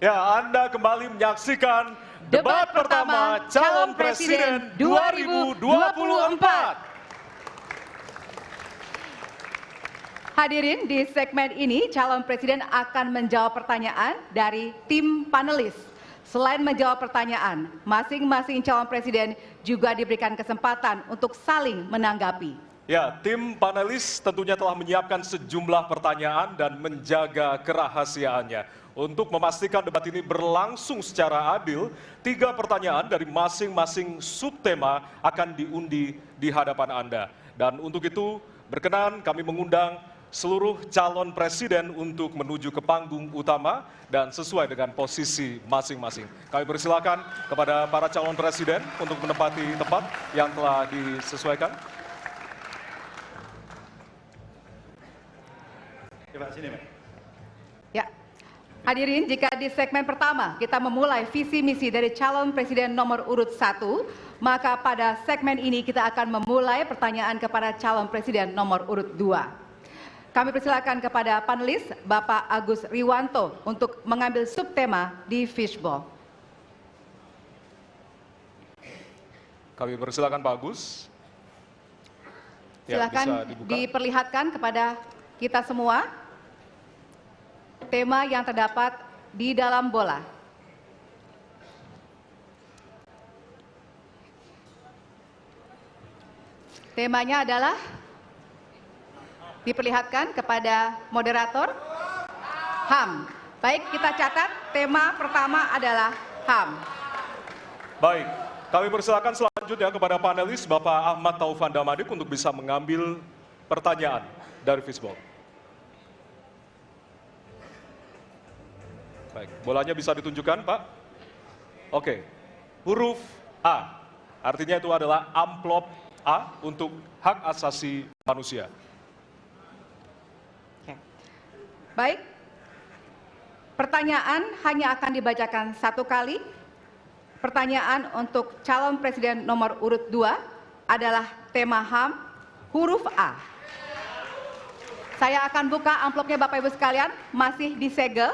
Ya, Anda kembali menyaksikan debat pertama calon presiden 2024. Hadirin, di segmen ini calon presiden akan menjawab pertanyaan dari tim panelis. Selain menjawab pertanyaan, masing-masing calon presiden juga diberikan kesempatan untuk saling menanggapi. Ya, tim panelis tentunya telah menyiapkan sejumlah pertanyaan dan menjaga kerahasiaannya. Untuk memastikan debat ini berlangsung secara adil, 3 pertanyaan dari masing-masing subtema akan diundi di hadapan Anda. Dan untuk itu, berkenan kami mengundang seluruh calon presiden untuk menuju ke panggung utama dan sesuai dengan posisi masing-masing. Kami persilakan kepada para calon presiden untuk menempati tempat yang telah disesuaikan. Ya, hadirin, jika di segmen pertama kita memulai visi misi dari calon presiden nomor urut 1, maka pada segmen ini kita akan memulai pertanyaan kepada calon presiden nomor urut 2. Kami persilakan kepada panelis Bapak Agus Riwanto untuk mengambil subtema di fishbowl. Kami persilakan Pak Agus. Silakan diperlihatkan kepada kita semua tema yang terdapat di dalam bola. Temanya adalah, diperlihatkan kepada moderator, HAM. Baik, kita catat tema pertama adalah HAM. Baik, kami persilakan selanjutnya kepada panelis Bapak Ahmad Taufan Damadik untuk bisa mengambil pertanyaan dari fishbowl. Baik, bolanya bisa ditunjukkan, Pak? Oke, huruf A, artinya itu adalah amplop A untuk hak asasi manusia. Oke. Baik, pertanyaan hanya akan dibacakan 1 kali. Pertanyaan untuk calon presiden nomor urut 2 adalah tema HAM, huruf A. Saya akan buka amplopnya Bapak Ibu sekalian, masih disegel.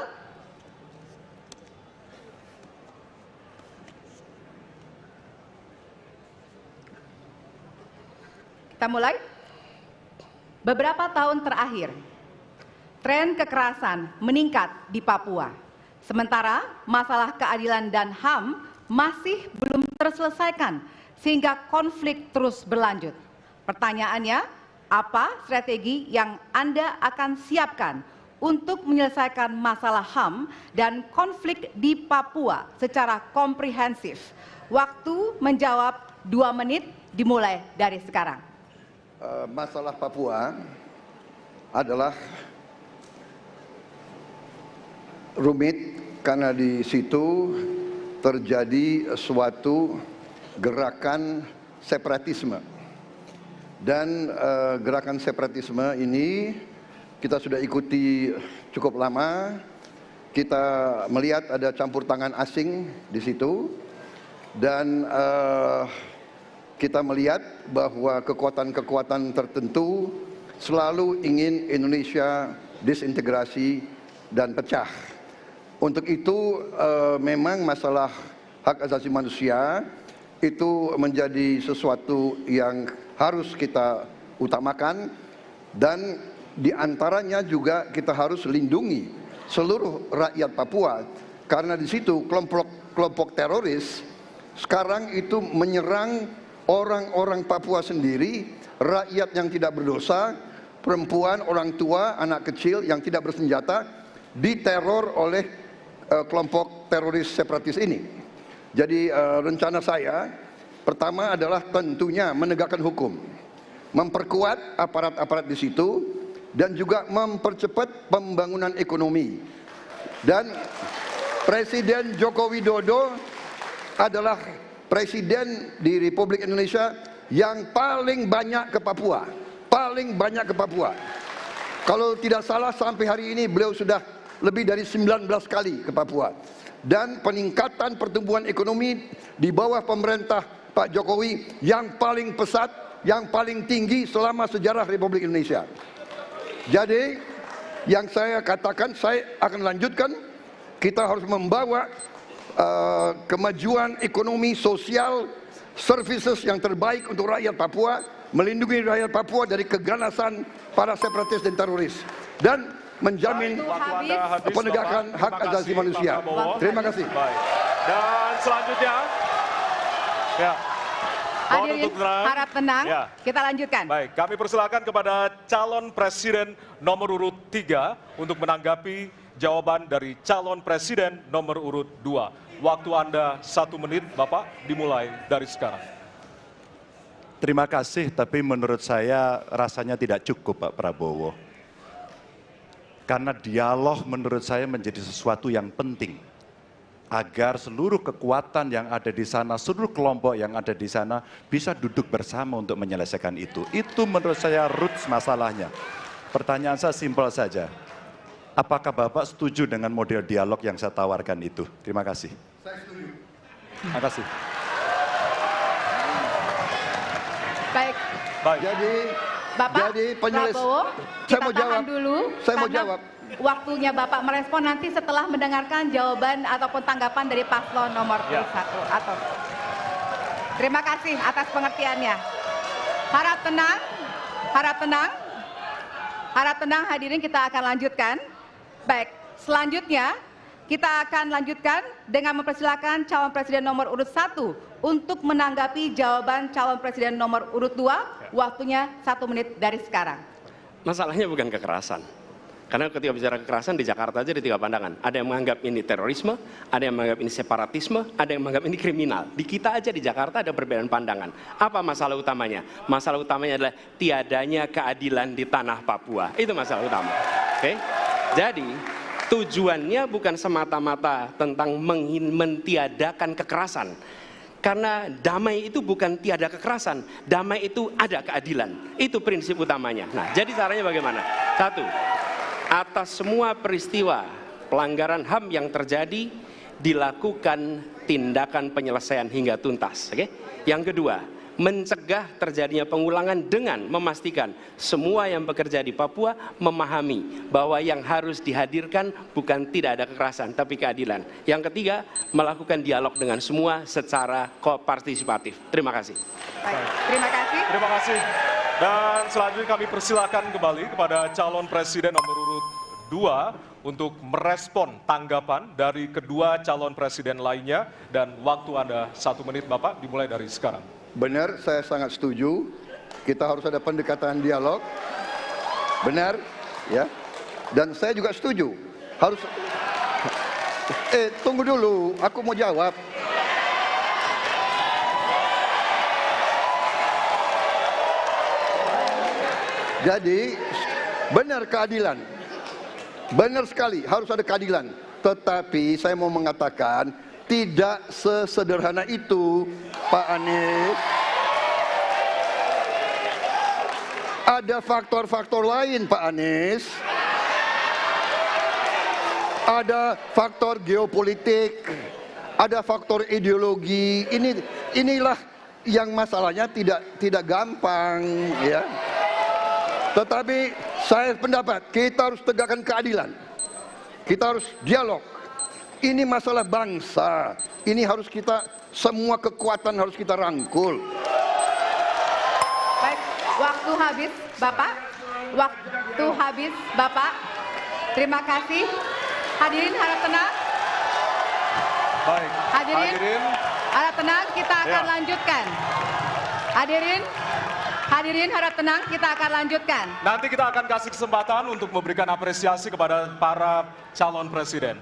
Kita mulai. Beberapa tahun terakhir, tren kekerasan meningkat di Papua. Sementara masalah keadilan dan HAM masih belum terselesaikan sehingga konflik terus berlanjut. Pertanyaannya, apa strategi yang Anda akan siapkan untuk menyelesaikan masalah HAM dan konflik di Papua secara komprehensif? Waktu menjawab 2 menit dimulai dari sekarang. Masalah Papua adalah rumit karena di situ terjadi suatu gerakan separatisme. Dan gerakan separatisme ini kita sudah ikuti cukup lama. Kita melihat ada campur tangan asing di situ. Dan kita melihat bahwa kekuatan-kekuatan tertentu selalu ingin Indonesia disintegrasi dan pecah. Untuk itu memang masalah hak asasi manusia itu menjadi sesuatu yang harus kita utamakan, dan diantaranya juga kita harus lindungi seluruh rakyat Papua, karena di situ kelompok teroris sekarang itu menyerang orang-orang Papua sendiri, rakyat yang tidak berdosa, perempuan, orang tua, anak kecil yang tidak bersenjata, diteror oleh kelompok teroris separatis ini. Jadi rencana saya pertama adalah tentunya menegakkan hukum, memperkuat aparat-aparat di situ, dan juga mempercepat pembangunan ekonomi. Dan Presiden Joko Widodo adalah Presiden di Republik Indonesia yang paling banyak ke Papua. Paling banyak ke Papua. Kalau tidak salah sampai hari ini beliau sudah lebih dari 19 kali ke Papua. Dan peningkatan pertumbuhan ekonomi di bawah pemerintah Pak Jokowi yang paling pesat, yang paling tinggi selama sejarah Republik Indonesia. Jadi yang saya katakan, saya akan lanjutkan kita harus membawa kemajuan ekonomi, sosial, services yang terbaik untuk rakyat Papua, melindungi rakyat Papua dari keganasan para separatis dan teroris, dan menjamin penegakan hak asasi manusia. Terima kasih. Baik. Dan selanjutnya, ya. Hadirin harap tenang, Ya. kita lanjutkan. Baik, kami persilakan kepada calon presiden nomor urut 3 untuk menanggapi jawaban dari calon presiden nomor urut 2. Waktu Anda 1 menit, Bapak, dimulai dari sekarang. Terima kasih, tapi menurut saya rasanya tidak cukup Pak Prabowo. Karena dialog menurut saya menjadi sesuatu yang penting. Agar seluruh kekuatan yang ada di sana, seluruh kelompok yang ada di sana bisa duduk bersama untuk menyelesaikan itu. Itu menurut saya roots masalahnya. Pertanyaan saya simpel saja. Apakah Bapak setuju dengan model dialog yang saya tawarkan itu? Terima kasih. Saya setuju. Terima kasih. Baik, Jadi Bapak Prabowo, saya kita mau tahan jawab dulu. Saya mau karena jawab. Waktunya Bapak merespon nanti setelah mendengarkan jawaban ataupun tanggapan dari paslon nomor Ya. 1. Atau terima kasih atas pengertiannya. Harap tenang, harap tenang, harap tenang hadirin, kita akan lanjutkan. Baik, selanjutnya kita akan lanjutkan dengan mempersilakan calon presiden nomor urut 1 untuk menanggapi jawaban calon presiden nomor urut 2. Waktunya 1 menit dari sekarang. Masalahnya bukan kekerasan. Karena ketika bicara kekerasan di Jakarta aja ada 3 pandangan. Ada yang menganggap ini terorisme, ada yang menganggap ini separatisme, ada yang menganggap ini kriminal. Di kita aja di Jakarta ada perbedaan pandangan. Apa masalah utamanya? Masalah utamanya adalah tiadanya keadilan di tanah Papua. Itu masalah utama. Oke? Jadi tujuannya bukan semata-mata tentang mentiadakan kekerasan. Karena damai itu bukan tiada kekerasan, damai itu ada keadilan. Itu prinsip utamanya. Nah, jadi caranya bagaimana? 1, atas semua peristiwa pelanggaran HAM yang terjadi dilakukan tindakan penyelesaian hingga tuntas. Oke? Yang kedua, mencegah terjadinya pengulangan dengan memastikan semua yang bekerja di Papua memahami bahwa yang harus dihadirkan bukan tidak ada kekerasan tapi keadilan. Yang ketiga, melakukan dialog dengan semua secara kopartisipatif. Terima kasih. Baik, terima kasih. Terima kasih. Dan selanjutnya kami persilakan kembali kepada calon presiden nomor urut 2 untuk merespon tanggapan dari kedua calon presiden lainnya. Dan waktu Anda 1 menit, Bapak, dimulai dari sekarang. Benar, saya sangat setuju. Kita harus ada pendekatan dialog. Benar, ya. Dan saya juga setuju. Harus. Tunggu dulu, aku mau jawab. Jadi, benar keadilan. Benar sekali, harus ada keadilan. Tetapi saya mau mengatakan, tidak sesederhana itu, Pak Anies. Ada faktor-faktor lain, Pak Anies. Ada faktor geopolitik, ada faktor ideologi. Inilah yang masalahnya tidak gampang, ya. Tetapi saya pendapat kita harus tegakkan keadilan. Kita harus dialog. Ini masalah bangsa. Ini harus kita, semua kekuatan harus kita rangkul. Baik, waktu habis, Bapak. Waktu habis, Bapak. Terima kasih. Hadirin harap tenang. Baik, Hadirin harap tenang, kita akan lanjutkan. Hadirin harap tenang, kita akan lanjutkan. nanti kita akan kasih kesempatan untuk memberikan apresiasi kepada para calon presiden.